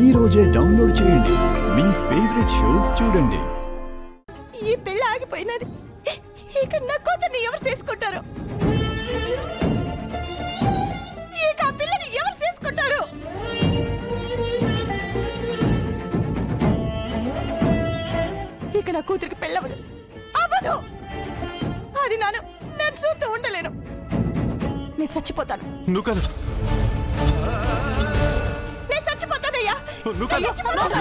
ఈ రోజే డౌన్లోడ్ చేయండి. మీ ఫేవరెట్ షోస్ చూడండి. ఈ పెళ్లి ఆగిపోయినది. ఇక నా కూతుర్ని ఎవరు చేసుకుంటారు? ఇక ఆ పిల్లని ఎవరు చేసుకుంటారు? ఇక నా కూతురికి పెళ్ళవదు. అవ్వదు. అది నేను చూస్తూ ఉండలేను. నేను చచ్చిపోతాను. నేను చచ్చిపోతానయ్యా. చచ్చిపోతాను.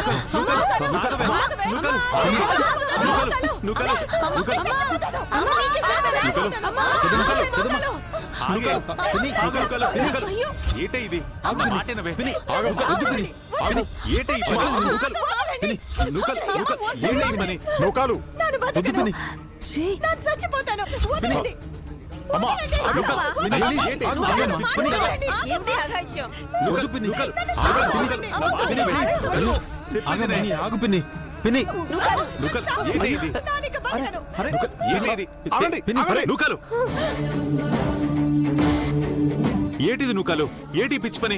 ఏటిది నూకాలు? ఏటి పిచ్చి పని?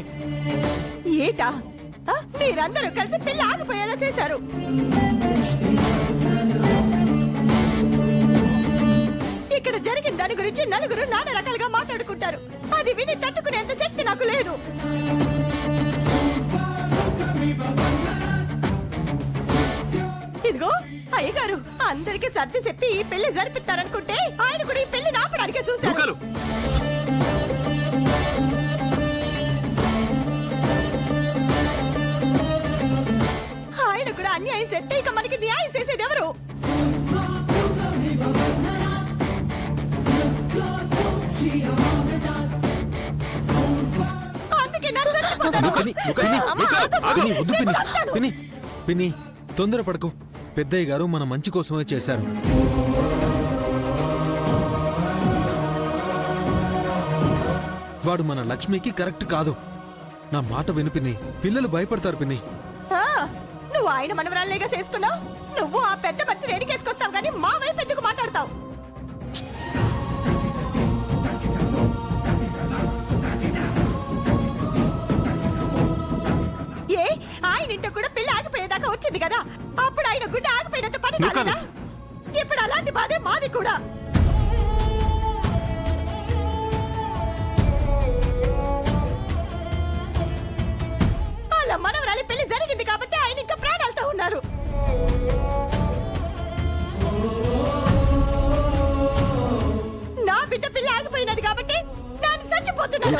ఏటా? మీరందరూ కలిసి పెళ్లి ఆగిపోయేలా చేశారు. ఇక్కడ జరిగిన దాని గురించి నలుగురు నానా రకాలుగా మాట్లాడుకుంటారు. అది విని తట్టుకునేంత శక్తి నాకు లేదు. ఇదిగో అయ్యగారు అందరికీ సర్ది చెప్పి ఈ పెళ్లి జరిపిస్తారనుకుంటే ఆయన కూడా ఈ పెళ్లి నాపడానికే చూశారు. ఆయన కూడా అన్యాయం చేస్తే ఇక మనకి న్యాయం చేసేది ఎవరు? అందుకే నేను చచ్చిపోతాను. పిన్ని తొందరపడకు. పెద్దయ్య గారు మన మంచి కోసమే చేశారు. వాడు మన లక్ష్మికి కరెక్ట్ కాదు. నా మాట విను పిన్ని. పిల్లలు భయపడతారు పిన్ని. నువ్వు ఆయన మనవరాలేగా చేసుకున్నావు. నువ్వు ఆ పెద్ద మనిషిని ఎడికేసుకొస్తావు కానీ మా వైపు ఎందుకు మాట్లాడతావు? ఏ ఆయన ఇంట కూడా పెళ్లి ఆగిపోయేదాకా వచ్చింది కదా. అప్పుడు ఆయన గుడ్డ ఆగిపోయినంత పని కాదా? ఇప్పుడు అలాంటి బాధే మాది కూడా. అలా మనవరాలి పెళ్లి జరిగింది కాబట్టి ఆయన ఇంకా ప్రాణాలతో ఉన్నారు. నా బిడ్డ పిల్ల ఆగిపోయినది కాబట్టి నేను చచ్చిపోతున్నాను.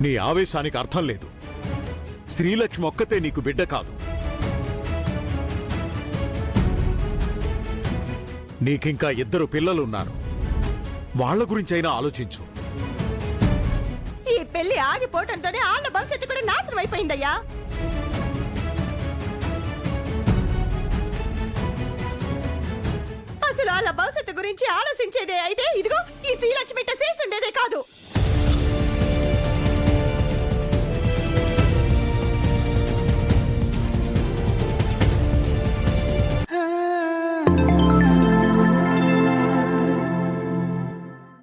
నీ ఆవేశానికి అర్థం లేదు. శ్రీలక్ష్మి ఒక్కతే నీకు బిడ్డ కాదు. నీకింకా 2 పిల్లలున్నారు. వాళ్ళ గురించైనా ఆలోచించు. ఈ పెళ్లి ఆగిపోవటంతోనే వాళ్ళ భవిష్యత్తు కూడా నాశనం అయిపోయిందయ్యా. అసలు వాళ్ళ భవిష్యత్తు గురించి ఆలోచించేదే అయితే ఇదిగో ఈ శ్రీలక్ష్మి చేసి ఉండేదే కాదు.